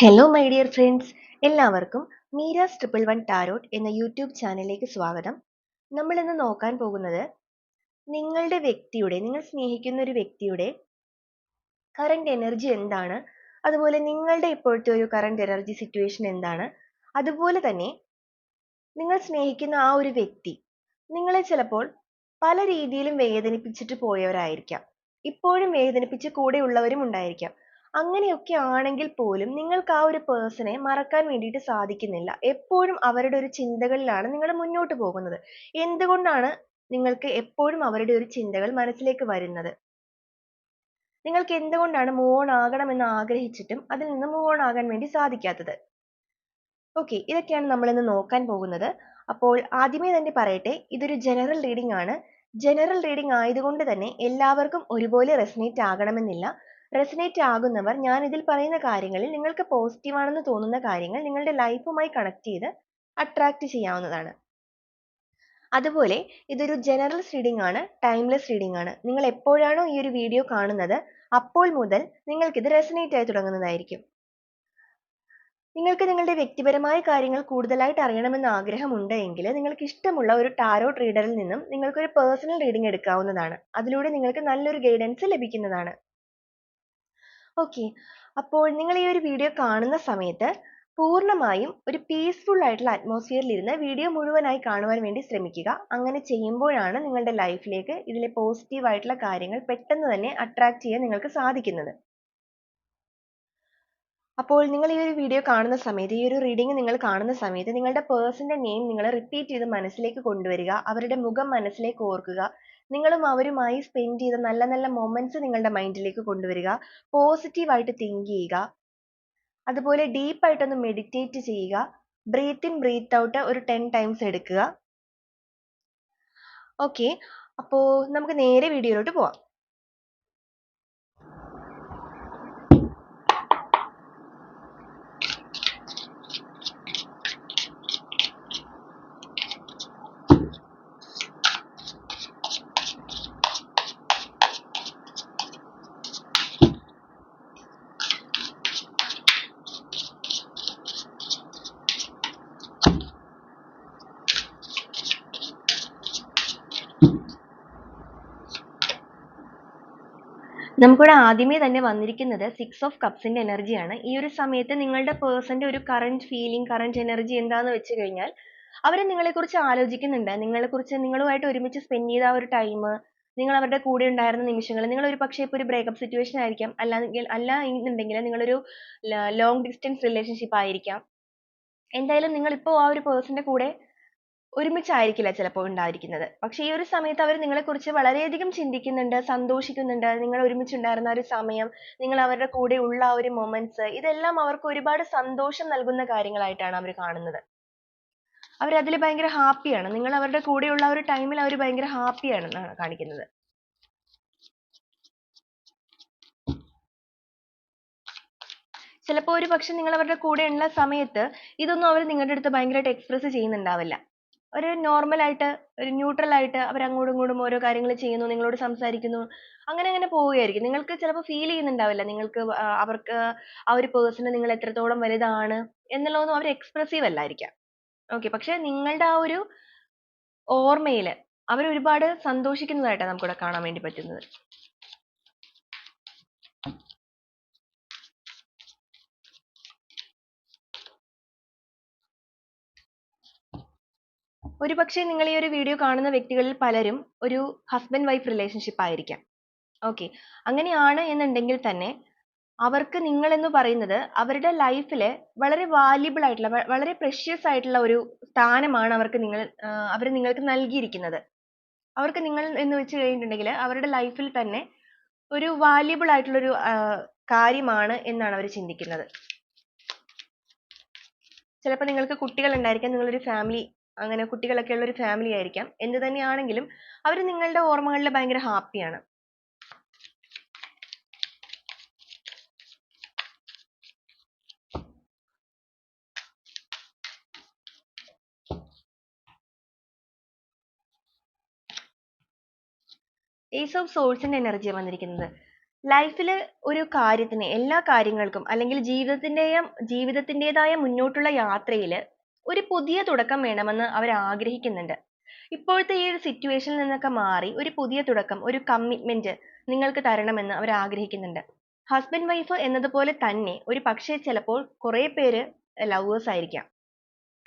Hello my dear friends, എല്ലാവർക്കും Meera's 111 tarot എന്ന YouTube ചാനലിലേക്ക് സ്വാഗതം. നമ്മൾ ഇന്ന് നോക്കാൻ പോകുന്നത് നിങ്ങൾ സ്നേഹിക്കുന്ന ഒരു വ്യക്തിയുടെ കറന്റ് എനർജി എന്താണ്, അതുപോലെ നിങ്ങളുടെ ഇപ്പോഴത്തെ ഒരു കറന്റ് എനർജി സിറ്റുവേഷൻ എന്താണ്, അതുപോലെ തന്നെ നിങ്ങൾ സ്നേഹിക്കുന്ന ആ ഒരു വ്യക്തി നിങ്ങളെ ചിലപ്പോൾ പല രീതിയിലും വേദനിപ്പിച്ചിട്ട് പോയവരായിരിക്കാം, ഇപ്പോഴും വേദനിപ്പിച്ച് കൂടെയുള്ളവരും ഉണ്ടായിരിക്കാം. അങ്ങനെയൊക്കെ ആണെങ്കിൽ പോലും നിങ്ങൾക്ക് ആ ഒരു പേഴ്സണെ മറക്കാൻ വേണ്ടിയിട്ട് സാധിക്കുന്നില്ല. എപ്പോഴും അവരുടെ ഒരു ചിന്തകളിലാണ് നിങ്ങൾ മുന്നോട്ട് പോകുന്നത്. എന്തുകൊണ്ടാണ് നിങ്ങൾക്ക് എപ്പോഴും അവരുടെ ഒരു ചിന്തകൾ മനസ്സിലേക്ക് വരുന്നത്? നിങ്ങൾക്ക് എന്തുകൊണ്ടാണ് മൂവ് ഓൺ ആകണമെന്ന് ആഗ്രഹിച്ചിട്ടും അതിൽ നിന്ന് മൂവ് ഓൺ ആകാൻ വേണ്ടി സാധിക്കാത്തത്? ഓക്കെ, ഇതൊക്കെയാണ് നമ്മൾ ഇന്ന് നോക്കാൻ പോകുന്നത്. അപ്പോൾ ആദ്യമേ തന്നെ പറയട്ടെ, ഇതൊരു ജനറൽ റീഡിംഗ് ആണ്. ജനറൽ റീഡിംഗ് ആയതുകൊണ്ട് തന്നെ എല്ലാവർക്കും ഒരുപോലെ റെസനേറ്റ് ആകണമെന്നില്ല. റെസനേറ്റ് ആകുന്നവർ ഞാൻ ഇതിൽ പറയുന്ന കാര്യങ്ങളിൽ നിങ്ങൾക്ക് പോസിറ്റീവ് ആണെന്ന് തോന്നുന്ന കാര്യങ്ങൾ നിങ്ങളുടെ ലൈഫുമായി കണക്ട് ചെയ്ത് അട്രാക്ട് ചെയ്യാവുന്നതാണ്. അതുപോലെ ഇതൊരു ജനറൽ റീഡിംഗ് ആണ്, ടൈംലെസ് റീഡിംഗ് ആണ്. നിങ്ങൾ എപ്പോഴാണോ ഈ ഒരു വീഡിയോ കാണുന്നത് അപ്പോൾ മുതൽ നിങ്ങൾക്കിത് റെസനേറ്റ് ആയി തുടങ്ങുന്നതായിരിക്കും. നിങ്ങൾക്ക് നിങ്ങളുടെ വ്യക്തിപരമായ കാര്യങ്ങൾ കൂടുതലായിട്ട് അറിയണമെന്ന് ആഗ്രഹമുണ്ട് എങ്കിൽ നിങ്ങൾക്ക് ഇഷ്ടമുള്ള ഒരു ടാരോട്ട് റീഡറിൽ നിന്നും നിങ്ങൾക്ക് ഒരു പേഴ്സണൽ റീഡിംഗ് എടുക്കാവുന്നതാണ്. അതിലൂടെ നിങ്ങൾക്ക് നല്ലൊരു ഗൈഡൻസ് ലഭിക്കുന്നതാണ്. ഓക്കെ, അപ്പോൾ നിങ്ങൾ ഈ ഒരു വീഡിയോ കാണുന്ന സമയത്ത് പൂർണ്ണമായും ഒരു പീസ്ഫുൾ ആയിട്ടുള്ള അറ്റ്മോസ്ഫിയറിൽ ഇരുന്ന് വീഡിയോ മുഴുവനായി കാണുവാൻ വേണ്ടി ശ്രമിക്കുക. അങ്ങനെ ചെയ്യുമ്പോഴാണ് നിങ്ങളുടെ ലൈഫിലേക്ക് ഇതിലെ പോസിറ്റീവ് ആയിട്ടുള്ള കാര്യങ്ങൾ പെട്ടെന്ന് തന്നെ അട്രാക്ട് ചെയ്യാൻ നിങ്ങൾക്ക് സാധിക്കുന്നത്. അപ്പോൾ നിങ്ങൾ ഈ ഒരു വീഡിയോ കാണുന്ന സമയത്ത്, ഈ ഒരു റീഡിംഗ് നിങ്ങൾ കാണുന്ന സമയത്ത് നിങ്ങളുടെ പേഴ്സന്റെ നെയിം നിങ്ങൾ റിപ്പീറ്റ് ചെയ്ത് മനസ്സിലേക്ക് കൊണ്ടുവരിക. അവരുടെ മുഖം മനസ്സിലേക്ക് ഓർക്കുക. നിങ്ങളും അവരുമായി സ്പെൻഡ് ചെയ്ത നല്ല നല്ല മൊമെന്റ്സ് നിങ്ങളുടെ മൈൻഡിലേക്ക് കൊണ്ടുവരിക. പോസിറ്റീവായിട്ട് തിങ്ക് ചെയ്യുക. അതുപോലെ ഡീപ്പായിട്ടൊന്ന് മെഡിറ്റേറ്റ് ചെയ്യുക. ബ്രീത്ത് ഇൻ ബ്രീത്ത് ഔട്ട് ഒരു 10 ടൈംസ് എടുക്കുക. ഓക്കെ, അപ്പോൾ നമുക്ക് നേരെ വീഡിയോയിലോട്ട് പോവാം. നമുക്കിവിടെ ആദ്യമേ തന്നെ വന്നിരിക്കുന്നത് 6 ഓഫ് കപ്സിന്റെ എനർജിയാണ്. ഈ ഒരു സമയത്ത് നിങ്ങളുടെ പേഴ്സന്റെ ഒരു കറന്റ് ഫീലിംഗ്, കറന്റ് എനർജി എന്താന്ന് വെച്ച് കഴിഞ്ഞാൽ അവർ നിങ്ങളെക്കുറിച്ച് ആലോചിക്കുന്നുണ്ട്. നിങ്ങളുമായിട്ട് ഒരുമിച്ച് സ്പെൻഡ് ചെയ്ത ആ ഒരു ടൈം, നിങ്ങൾ അവരുടെ കൂടെ ഉണ്ടായിരുന്ന നിമിഷങ്ങൾ, നിങ്ങൾ ഒരു പക്ഷേ ഇപ്പോൾ ഒരു ബ്രേക്കപ്പ് സിറ്റുവേഷൻ ആയിരിക്കാം, അല്ല എന്നുണ്ടെങ്കിൽ നിങ്ങളൊരു ലോങ് ഡിസ്റ്റൻസ് റിലേഷൻഷിപ്പ് ആയിരിക്കാം. എന്തായാലും നിങ്ങൾ ഇപ്പോൾ ആ ഒരു പേഴ്സന്റെ കൂടെ ഒരുമിച്ചായിരിക്കില്ല ചിലപ്പോൾ ഉണ്ടായിരിക്കുന്നത്. പക്ഷെ ഈ ഒരു സമയത്ത് അവർ നിങ്ങളെക്കുറിച്ച് വളരെയധികം ചിന്തിക്കുന്നുണ്ട്, സന്തോഷിക്കുന്നുണ്ട്. നിങ്ങൾ ഒരുമിച്ചുണ്ടായിരുന്ന ഒരു സമയം, നിങ്ങൾ അവരുടെ കൂടെ ഉള്ള ആ ഒരു മൊമെന്റ്സ്, ഇതെല്ലാം അവർക്ക് ഒരുപാട് സന്തോഷം നൽകുന്ന കാര്യങ്ങളായിട്ടാണ് അവർ കാണുന്നത്. അവർ അതിൽ ഭയങ്കര ഹാപ്പിയാണ്. നിങ്ങൾ അവരുടെ കൂടെയുള്ള ആ ഒരു ടൈമിൽ അവർ ഭയങ്കര ഹാപ്പിയാണെന്നാണ് കാണിക്കുന്നത്. ചിലപ്പോൾ ഒരു പക്ഷെ നിങ്ങൾ അവരുടെ കൂടെ ഉള്ള സമയത്ത് ഇതൊന്നും അവർ നിങ്ങളുടെ അടുത്ത് ഭയങ്കരമായിട്ട് എക്സ്പ്രസ് ചെയ്യുന്നുണ്ടാവില്ല. ഒരു നോർമൽ ആയിട്ട്, ഒരു ന്യൂട്രൽ ആയിട്ട് അവർ അങ്ങോട്ടും ഇങ്ങോട്ടും ഓരോ കാര്യങ്ങൾ ചെയ്യുന്നു, നിങ്ങളോട് സംസാരിക്കുന്നു, അങ്ങനെ അങ്ങനെ പോവുകയായിരിക്കും. നിങ്ങൾക്ക് ചിലപ്പോൾ ഫീൽ ചെയ്യുന്നുണ്ടാവില്ല, നിങ്ങൾക്ക് അവർക്ക് ആ ഒരു പേഴ്സണ് നിങ്ങൾ എത്രത്തോളം വലുതാണ് എന്നുള്ളതൊന്നും അവർ എക്സ്പ്രസീവ് അല്ലായിരിക്കാം. ഓക്കെ, പക്ഷെ നിങ്ങളുടെ ആ ഒരു ഓർമ്മയിൽ അവർ ഒരുപാട് സന്തോഷിക്കുന്നതായിട്ടാണ് നമുക്കിവിടെ കാണാൻ വേണ്ടി പറ്റുന്നത്. ഒരുപക്ഷെ നിങ്ങൾ ഈ ഒരു വീഡിയോ കാണുന്ന വ്യക്തികളിൽ പലരും ഒരു ഹസ്ബൻഡ് വൈഫ് റിലേഷൻഷിപ്പ് ആയിരിക്കാം. ഓക്കെ, അങ്ങനെയാണ് എന്നുണ്ടെങ്കിൽ തന്നെ അവർക്ക് നിങ്ങൾ എന്ന് പറയുന്നത് അവരുടെ ലൈഫിൽ വളരെ വാല്യുബിൾ ആയിട്ടുള്ള, വളരെ പ്രഷ്യസ് ആയിട്ടുള്ള ഒരു സ്ഥാനമാണ് അവർ നിങ്ങൾക്ക് നൽകിയിരിക്കുന്നത്. അവർക്ക് നിങ്ങൾ എന്ന് വെച്ച് കഴിഞ്ഞിട്ടുണ്ടെങ്കിൽ അവരുടെ ലൈഫിൽ തന്നെ ഒരു വാല്യുബിൾ ആയിട്ടുള്ള ഒരു കാര്യമാണ് എന്നാണ് അവർ ചിന്തിക്കുന്നത്. ചിലപ്പോൾ നിങ്ങൾക്ക് കുട്ടികൾ ഉണ്ടായിരിക്കാം, നിങ്ങളൊരു ഫാമിലി, അങ്ങനെ കുട്ടികളൊക്കെ ഉള്ള ഒരു ഫാമിലി ആയിരിക്കാം. എന്ത് തന്നെയാണെങ്കിലും അവർ നിങ്ങളുടെ ഓർമ്മകളിൽ ഭയങ്കര ഹാപ്പിയാണ്. ഏസ് ഓഫ് സോൾസിന്റെ എനർജിയാണ് വന്നിരിക്കുന്നത്. ലൈഫില് ഒരു കാര്യത്തിന് എല്ലാ കാര്യങ്ങൾക്കും അല്ലെങ്കിൽ ജീവിതത്തിന്റേതായ മുന്നോട്ടുള്ള യാത്രയില് ഒരു പുതിയ തുടക്കം വേണമെന്ന് അവർ ആഗ്രഹിക്കുന്നുണ്ട്. ഇപ്പോഴത്തെ ഈ ഒരു സിറ്റുവേഷനിൽ നിന്നൊക്കെ മാറി ഒരു പുതിയ തുടക്കം, ഒരു കമ്മിറ്റ്മെന്റ് നിങ്ങൾക്ക് തരണമെന്ന് അവർ ആഗ്രഹിക്കുന്നുണ്ട്. ഹസ്ബൻഡ് വൈഫ് എന്നതുപോലെ തന്നെ ഒരു പക്ഷേ ചിലപ്പോൾ കുറെ പേര് ലവേഴ്സ് ആയിരിക്കാം.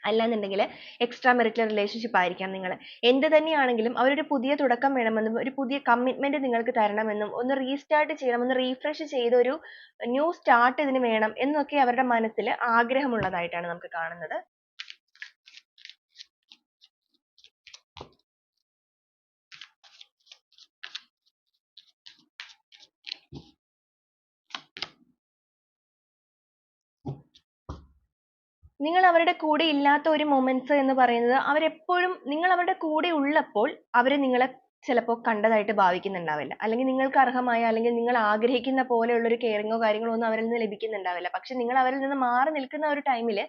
അല്ലാന്നുണ്ടെങ്കിൽ എക്സ്ട്രാ മെറിറ്റൽ റിലേഷൻഷിപ്പ് ആയിരിക്കാം നിങ്ങൾ. എന്ത് തന്നെയാണെങ്കിലും അവരൊരു പുതിയ തുടക്കം വേണമെന്നും ഒരു പുതിയ കമ്മിറ്റ്മെന്റ് നിങ്ങൾക്ക് തരണമെന്നും ഒന്ന് റീസ്റ്റാർട്ട് ചെയ്യണം, ഒന്ന് റീഫ്രഷ് ചെയ്ത് ഒരു ന്യൂ സ്റ്റാർട്ട് ഇതിന് വേണം എന്നൊക്കെ അവരുടെ മനസ്സിൽ ആഗ്രഹമുള്ളതായിട്ടാണ് നമുക്ക് കാണുന്നത്. നിങ്ങൾ അവരുടെ കൂടെ ഇല്ലാത്ത ഒരു മൊമെന്റ്സ് എന്ന് പറയുന്നത് അവരെപ്പോഴും നിങ്ങൾ അവരുടെ കൂടെ ഉള്ളപ്പോൾ അവർ നിങ്ങളെ ചിലപ്പോൾ കണ്ടതായിട്ട് ഭാവിക്കുന്നുണ്ടാവില്ല. അല്ലെങ്കിൽ നിങ്ങൾക്ക് അർഹമായ അല്ലെങ്കിൽ നിങ്ങൾ ആഗ്രഹിക്കുന്ന പോലെയുള്ള ഒരു കെയറിങ്ങോ കാര്യങ്ങളോ ഒന്നും അവരിൽ നിന്ന് ലഭിക്കുന്നുണ്ടാവില്ല. പക്ഷെ നിങ്ങൾ അവരിൽ നിന്ന് മാറി നിൽക്കുന്ന ഒരു ടൈമിൽ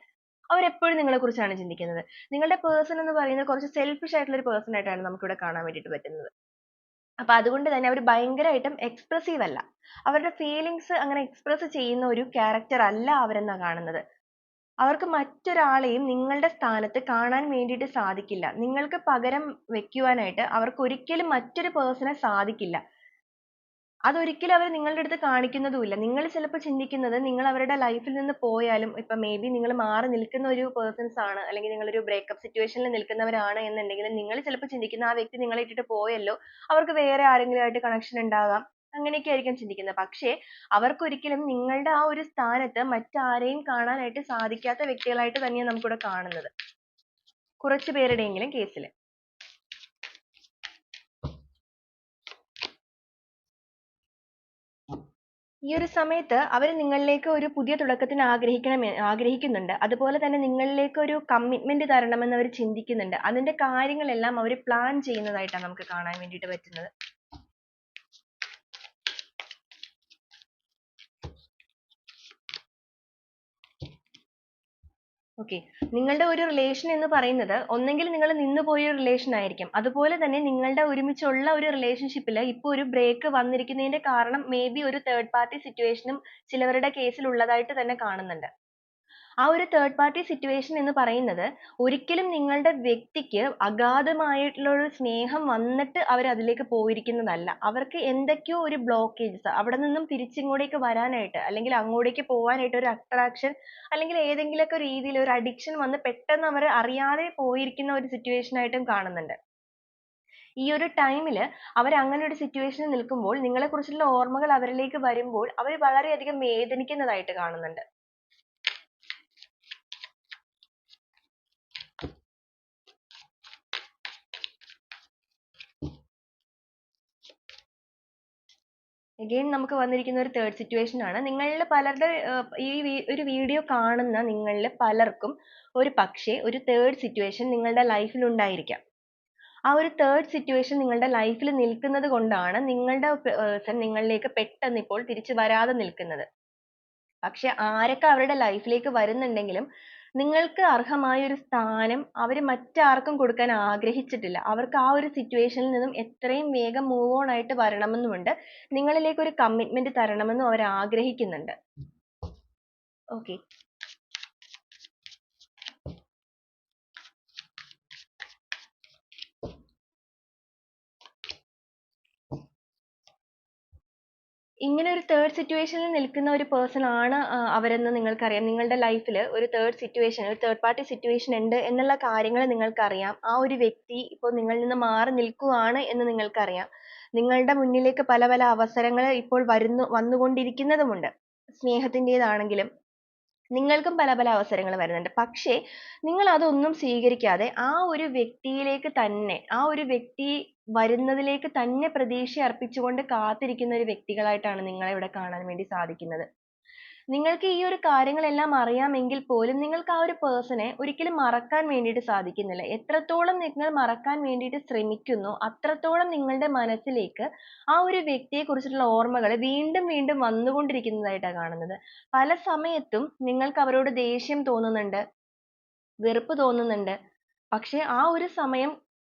അവരെപ്പോഴും നിങ്ങളെ കുറിച്ചാണ് ചിന്തിക്കുന്നത്. നിങ്ങളുടെ പേഴ്സൺ എന്ന് പറയുന്നത് കുറച്ച് സെൽഫിഷ് ആയിട്ടുള്ള ഒരു പേഴ്സൺ ആയിട്ടാണ് നമുക്കിവിടെ കാണാൻ വേണ്ടിയിട്ട് പറ്റുന്നത്. അപ്പൊ അതുകൊണ്ട് തന്നെ അവർ ഭയങ്കരമായിട്ടും എക്സ്പ്രസീവ് അല്ല. അവരുടെ ഫീലിങ്സ് അങ്ങനെ എക്സ്പ്രസ് ചെയ്യുന്ന ഒരു ക്യാരക്ടർ അല്ല അവരെന്നാ കാണുന്നത്. അവർക്ക് മറ്റൊരാളെയും നിങ്ങളുടെ സ്ഥാനത്ത് കാണാൻ വേണ്ടിയിട്ട് സാധിക്കില്ല. നിങ്ങൾക്ക് പകരം വെക്കുവാനായിട്ട് അവർക്ക് ഒരിക്കലും മറ്റൊരു പേഴ്സണെ സാധിക്കില്ല. അതൊരിക്കലും അവർ നിങ്ങളുടെ അടുത്ത് കാണിക്കുന്നതുമില്ല. നിങ്ങൾ ചിലപ്പോൾ ചിന്തിക്കുന്നത് നിങ്ങൾ അവരുടെ ലൈഫിൽ നിന്ന് പോയാലും ഇപ്പൊ മേ ബി നിങ്ങൾ മാറി നിൽക്കുന്ന ഒരു പേഴ്സൺസ് ആണ്, അല്ലെങ്കിൽ നിങ്ങളൊരു ബ്രേക്കപ്പ് സിറ്റുവേഷനിൽ നിൽക്കുന്നവരാണ് എന്നുണ്ടെങ്കിൽ നിങ്ങൾ ചിലപ്പോൾ ചിന്തിക്കുന്ന ആ വ്യക്തി നിങ്ങളെ ഇട്ടിട്ട് പോയല്ലോ, അവർക്ക് വേറെ ആരെങ്കിലും ആയിട്ട് കണക്ഷൻ ഉണ്ടാകാം, അങ്ങനെയൊക്കെ ആയിരിക്കും ചിന്തിക്കുന്നത്. പക്ഷേ അവർക്കൊരിക്കലും നിങ്ങളുടെ ആ ഒരു സ്ഥാനത്ത് മറ്റാരെയും കാണാനായിട്ട് സാധിക്കാത്ത വ്യക്തികളായിട്ട് തന്നെയാണ് നമുക്കിവിടെ കാണുന്നത്, കുറച്ചു പേരുടെയെങ്കിലും കേസിൽ. ഈ ഒരു സമയത്ത് അവർ നിങ്ങളിലേക്ക് ഒരു പുതിയ തുടക്കത്തിന് ആഗ്രഹിക്കുന്നുണ്ട്. അതുപോലെ തന്നെ നിങ്ങളിലേക്ക് ഒരു കമ്മിറ്റ്മെന്റ് തരണമെന്ന് അവർ ചിന്തിക്കുന്നുണ്ട്. അതിന്റെ കാര്യങ്ങളെല്ലാം അവർ പ്ലാൻ ചെയ്യുന്നതായിട്ടാണ് നമുക്ക് കാണാൻ വേണ്ടിയിട്ട് പറ്റുന്നത്. ഓക്കെ, നിങ്ങളുടെ ഒരു റിലേഷൻ എന്ന് പറയുന്നത് ഒന്നെങ്കിൽ നിങ്ങൾ നിന്നുപോയ ഒരു റിലേഷൻ ആയിരിക്കും. അതുപോലെ തന്നെ നിങ്ങളുടെ ഒരുമിച്ചുള്ള ഒരു റിലേഷൻഷിപ്പിൽ ഇപ്പോൾ ഒരു ബ്രേക്ക് വന്നിരിക്കുന്നതിന്റെ കാരണം മേ ബി ഒരു തേർഡ് പാർട്ടി സിറ്റുവേഷനും ചിലവരുടെ കേസിൽ ഉള്ളതായിട്ട് തന്നെ കാണുന്നുണ്ട്. ആ ഒരു തേർഡ് പാർട്ടി സിറ്റുവേഷൻ എന്ന് പറയുന്നത് ഒരിക്കലും നിങ്ങളുടെ വ്യക്തിക്ക് അഗാധമായിട്ടുള്ള ഒരു സ്നേഹം വന്നിട്ട് അവർ അതിലേക്ക് പോയിരിക്കുന്നതല്ല. അവർക്ക് എന്തൊക്കെയോ ഒരു ബ്ലോക്കേജസ് അവിടെ നിന്നും തിരിച്ചിങ്ങോട്ടേക്ക് വരാനായിട്ട് അല്ലെങ്കിൽ അങ്ങോട്ടേക്ക് പോകാനായിട്ട് ഒരു അട്രാക്ഷൻ അല്ലെങ്കിൽ ഏതെങ്കിലുമൊക്കെ രീതിയിൽ ഒരു അഡിക്ഷൻ വന്ന് പെട്ടെന്ന് അവർ അറിയാതെ പോയിരിക്കുന്ന ഒരു സിറ്റുവേഷൻ ആയിട്ടും കാണുന്നുണ്ട്. ഈ ഒരു ടൈമിൽ അവർ അങ്ങനെ ഒരു സിറ്റുവേഷനിൽ നിൽക്കുമ്പോൾ നിങ്ങളെ കുറിച്ചുള്ള ഓർമ്മകൾ അവരിലേക്ക് വരുമ്പോൾ അവർ വളരെയധികം വേദനിക്കുന്നതായിട്ട് കാണുന്നുണ്ട്. അഗൈൻ നമുക്ക് വന്നിരിക്കുന്ന ഒരു തേർഡ് സിറ്റുവേഷൻ ആണ്. നിങ്ങളിൽ പലരുടെ ഒരു വീഡിയോ കാണുന്ന നിങ്ങളിൽ പലർക്കും ഒരു പക്ഷേ ഒരു തേർഡ് സിറ്റുവേഷൻ നിങ്ങളുടെ ലൈഫിൽ ഉണ്ടായിരിക്കാം. ആ ഒരു തേർഡ് സിറ്റുവേഷൻ നിങ്ങളുടെ ലൈഫിൽ നിൽക്കുന്നത് കൊണ്ടാണ് നിങ്ങളുടെ പേഴ്സൺ നിങ്ങളിലേക്ക് പെട്ടെന്ന് ഇപ്പോൾ തിരിച്ചു വരാതെ നിൽക്കുന്നത്. പക്ഷെ ആരൊക്കെ അവരുടെ ലൈഫിലേക്ക് വരുന്നുണ്ടെങ്കിലും നിങ്ങൾക്ക് അർഹമായ ഒരു സ്ഥാനം അവർ മറ്റാർക്കും കൊടുക്കാൻ ആഗ്രഹിച്ചിട്ടില്ല. അവർക്ക് ആ ഒരു സിറ്റുവേഷനിൽ നിന്നും എത്രയും വേഗം മൂവ് ഓൺ ആയിട്ട് വരണമെന്നുമുണ്ട്. നിങ്ങളിലേക്ക് ഒരു കമ്മിറ്റ്മെന്റ് തരണമെന്നും അവർ ആഗ്രഹിക്കുന്നുണ്ട്. ഓക്കെ, ഇങ്ങനെ ഒരു തേർഡ് സിറ്റുവേഷനിൽ നിൽക്കുന്ന ഒരു പേഴ്സൺ ആണ് അവരെന്ന് നിങ്ങൾക്കറിയാം. നിങ്ങളുടെ ലൈഫിൽ ഒരു തേർഡ് പാർട്ടി സിറ്റുവേഷൻ ഉണ്ട് എന്നുള്ള കാര്യങ്ങൾ നിങ്ങൾക്കറിയാം. ആ ഒരു വ്യക്തി ഇപ്പോൾ നിങ്ങളിൽ നിന്ന് മാറി നിൽക്കുകയാണ് എന്ന് നിങ്ങൾക്കറിയാം. നിങ്ങളുടെ മുന്നിലേക്ക് പല പല അവസരങ്ങൾ ഇപ്പോൾ വന്നുകൊണ്ടിരിക്കുന്നതുമുണ്ട്. സ്നേഹത്തിൻ്റെതാണെങ്കിലും നിങ്ങൾക്കും പല പല അവസരങ്ങൾ വരുന്നുണ്ട്. പക്ഷേ നിങ്ങൾ അതൊന്നും സ്വീകരിക്കാതെ ആ ഒരു വ്യക്തി വരുന്നതിലേക്ക് തന്നെ പ്രതീക്ഷ അർപ്പിച്ചുകൊണ്ട് കാത്തിരിക്കുന്ന ഒരു വ്യക്തികളായിട്ടാണ് നിങ്ങളെ ഇവിടെ കാണാൻ വേണ്ടി സാധിക്കുന്നത്. നിങ്ങൾക്ക് ഈ ഒരു കാര്യങ്ങളെല്ലാം അറിയാമെങ്കിൽ പോലും നിങ്ങൾക്ക് ആ ഒരു പേഴ്സണെ ഒരിക്കലും മറക്കാൻ വേണ്ടിയിട്ട് സാധിക്കുന്നില്ല. എത്രത്തോളം നിങ്ങൾ മറക്കാൻ വേണ്ടിയിട്ട് ശ്രമിക്കുന്നോ അത്രത്തോളം നിങ്ങളുടെ മനസ്സിലേക്ക് ആ ഒരു വ്യക്തിയെ കുറിച്ചിട്ടുള്ള ഓർമ്മകൾ വീണ്ടും വീണ്ടും വന്നുകൊണ്ടിരിക്കുന്നതായിട്ടാണ് കാണുന്നത്. പല സമയത്തും നിങ്ങൾക്ക് അവരോട് ദേഷ്യം തോന്നുന്നുണ്ട്, വെറുപ്പ് തോന്നുന്നുണ്ട്. പക്ഷെ ആ ഒരു സമയം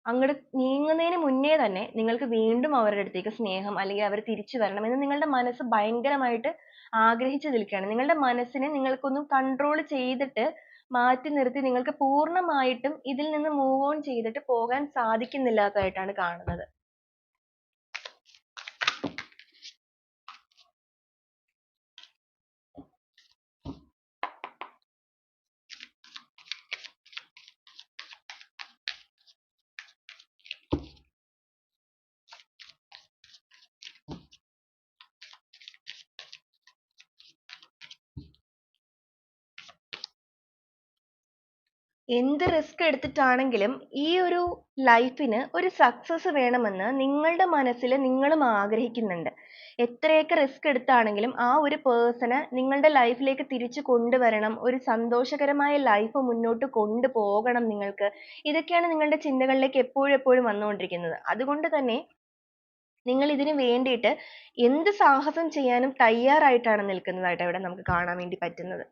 അങ്ങോട്ട് നീങ്ങുന്നതിന് മുന്നേ തന്നെ നിങ്ങൾക്ക് വീണ്ടും അവരുടെ അടുത്തേക്ക് സ്നേഹം അല്ലെങ്കിൽ അവർ തിരിച്ചു വരണമെന്ന് നിങ്ങളുടെ മനസ്സ് ഭയങ്കരമായിട്ട് ആഗ്രഹിച്ചു നിൽക്കുകയാണ്. നിങ്ങളുടെ മനസ്സിനെ നിങ്ങൾക്കൊന്നും കൺട്രോൾ ചെയ്തിട്ട് മാറ്റി നിർത്തി നിങ്ങൾക്ക് പൂർണ്ണമായിട്ടും ഇതിൽ നിന്ന് മൂവ് ഓൺ ചെയ്തിട്ട് പോകാൻ സാധിക്കുന്നില്ലാത്തതായിട്ടാണ് കാണുന്നത്. എന്ത് റിസ്ക് എടുത്തിട്ടാണെങ്കിലും ഈ ഒരു ലൈഫിന് ഒരു സക്സസ് വേണമെന്ന് നിങ്ങളുടെ മനസ്സിൽ നിങ്ങളും ആഗ്രഹിക്കുന്നുണ്ട്. എത്രയൊക്കെ റിസ്ക് എടുത്താണെങ്കിലും ആ ഒരു പേഴ്സണെ നിങ്ങളുടെ ലൈഫിലേക്ക് തിരിച്ചു കൊണ്ടുവരണം, ഒരു സന്തോഷകരമായ ലൈഫ് മുന്നോട്ട് കൊണ്ടുപോകണം നിങ്ങൾക്ക്. ഇതൊക്കെയാണ് നിങ്ങളുടെ ചിന്തകളിലേക്ക് എപ്പോഴും എപ്പോഴും വന്നുകൊണ്ടിരിക്കുന്നത്. അതുകൊണ്ട് തന്നെ നിങ്ങൾ ഇതിന് വേണ്ടിയിട്ട് എന്ത് സാഹസം ചെയ്യാനും തയ്യാറായിട്ടാണ് നിൽക്കുന്നതായിട്ട് ഇവിടെ നമുക്ക് കാണാൻ വേണ്ടി പറ്റുന്നത്.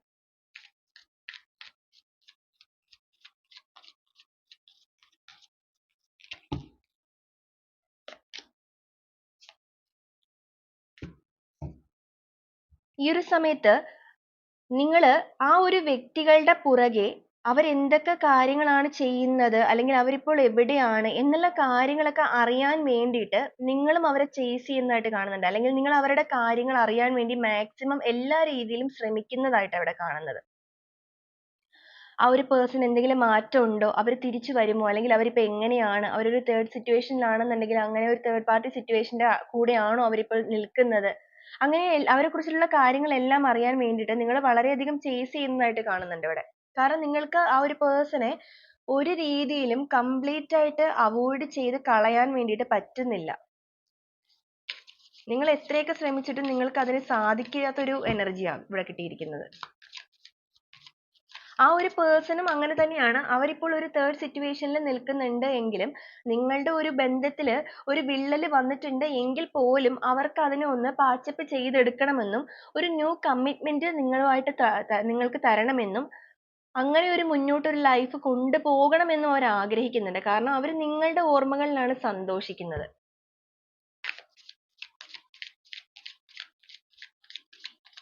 ഈ ഒരു സമയത്ത് നിങ്ങൾ ആ ഒരു വ്യക്തികളുടെ പുറകെ അവരെന്തൊക്കെ കാര്യങ്ങളാണ് ചെയ്യുന്നത്, അല്ലെങ്കിൽ അവരിപ്പോൾ എവിടെയാണ് എന്നുള്ള കാര്യങ്ങളൊക്കെ അറിയാൻ വേണ്ടിയിട്ട് നിങ്ങളും അവരെ ചേസ് ചെയ്യുന്നതായിട്ട് കാണുന്നുണ്ട്. അല്ലെങ്കിൽ നിങ്ങൾ അവരുടെ കാര്യങ്ങൾ അറിയാൻ വേണ്ടി മാക്സിമം എല്ലാ രീതിയിലും ശ്രമിക്കുന്നതായിട്ട് അവിടെ കാണുന്നത്. ആ ഒരു പേഴ്സൺ എന്തെങ്കിലും മാറ്റം ഉണ്ടോ, അവർ തിരിച്ചു വരുമോ, അല്ലെങ്കിൽ അവരിപ്പോൾ എങ്ങനെയാണ്, അവരൊരു തേർഡ് സിറ്റുവേഷനിലാണെന്നുണ്ടെങ്കിൽ അങ്ങനെ ഒരു തേർഡ് പാർട്ടി സിറ്റുവേഷന്റെ കൂടെയാണോ അവരിപ്പോൾ നിൽക്കുന്നത്, അങ്ങനെ അവരെ കുറിച്ചുള്ള കാര്യങ്ങളെല്ലാം അറിയാൻ വേണ്ടിയിട്ട് നിങ്ങൾ വളരെയധികം ചേസ് ചെയ്യുന്നതായിട്ട് കാണുന്നുണ്ട് ഇവിടെ. കാരണം നിങ്ങൾക്ക് ആ ഒരു പേഴ്സണെ ഒരു രീതിയിലും കംപ്ലീറ്റ് ആയിട്ട് അവോയ്ഡ് ചെയ്ത് കളയാൻ വേണ്ടിയിട്ട് പറ്റുന്നില്ല. നിങ്ങൾ എത്രയൊക്കെ ശ്രമിച്ചിട്ടും നിങ്ങൾക്ക് അതിന് സാധിക്കാത്തൊരു എനർജിയാണ് ഇവിടെ കിട്ടിയിരിക്കുന്നത്. ആ ഒരു പേഴ്സണും അങ്ങനെ തന്നെയാണ്. അവരിപ്പോൾ ഒരു തേർഡ് സിറ്റുവേഷനിൽ നിൽക്കുന്നുണ്ട് എങ്കിലും നിങ്ങളുടെ ഒരു ബന്ധത്തിൽ ഒരു വിള്ളൽ വന്നിട്ടുണ്ട് എങ്കിൽ പോലും അവർക്ക് അതിനെ ഒന്ന് പാച്ചപ്പ് ചെയ്തെടുക്കണമെന്നും ഒരു ന്യൂ കമ്മിറ്റ്മെന്റ് നിങ്ങളുമായിട്ട് നിങ്ങൾക്ക് തരണമെന്നും അങ്ങനെ ഒരു മുന്നോട്ടൊരു ലൈഫ് കൊണ്ടുപോകണമെന്നും അവർ ആഗ്രഹിക്കുന്നുണ്ട്. കാരണം അവർ നിങ്ങളുടെ ഓർമ്മകളിലാണ് സന്തോഷിക്കുന്നത്.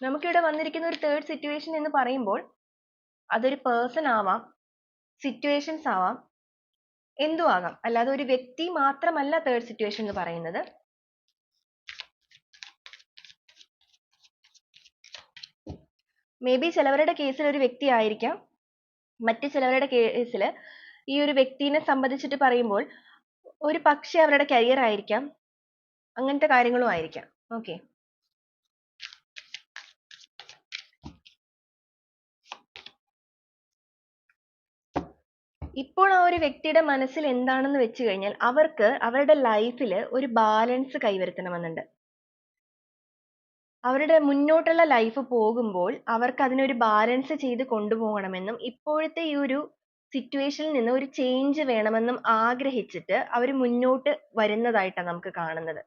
നമുക്കിവിടെ വന്നിരിക്കുന്ന ഒരു തേർഡ് സിറ്റുവേഷൻ എന്ന് പറയുമ്പോൾ അതൊരു പേഴ്സൺ ആവാം, സിറ്റുവേഷൻസ് ആവാം, എന്തും ആകാം. അല്ലാതെ ഒരു വ്യക്തി മാത്രമല്ല തേർഡ് സിറ്റുവേഷൻ എന്ന് പറയുന്നത്. മേ ബി ചിലവരുടെ കേസിൽ ഒരു വ്യക്തി ആയിരിക്കാം, മറ്റു ചിലവരുടെ കേസിൽ ഈ ഒരു വ്യക്തിനെ സംബന്ധിച്ചിട്ട് പറയുമ്പോൾ ഒരു പക്ഷെ അവരുടെ കരിയർ ആയിരിക്കാം, അങ്ങനത്തെ കാര്യങ്ങളും ആയിരിക്കാം. ഓക്കെ, ഇപ്പോൾ ആ ഒരു വ്യക്തിയുടെ മനസ്സിൽ എന്താണെന്ന് വെച്ച് കഴിഞ്ഞാൽ അവർക്ക് അവരുടെ ലൈഫിൽ ഒരു ബാലൻസ് കൈവരുത്തണമെന്നുണ്ട്. അവരുടെ മുന്നോട്ടുള്ള ലൈഫ് പോകുമ്പോൾ അവർക്ക് അതിനൊരു ബാലൻസ് ചെയ്ത് കൊണ്ടുപോകണമെന്നും ഇപ്പോഴത്തെ ഈ ഒരു സിറ്റുവേഷനിൽ നിന്ന് ഒരു ചേഞ്ച് വേണമെന്നും ആഗ്രഹിച്ചിട്ട് അവർ മുന്നോട്ട് വരുന്നതായിട്ടാണ് നമുക്ക് കാണുന്നത്.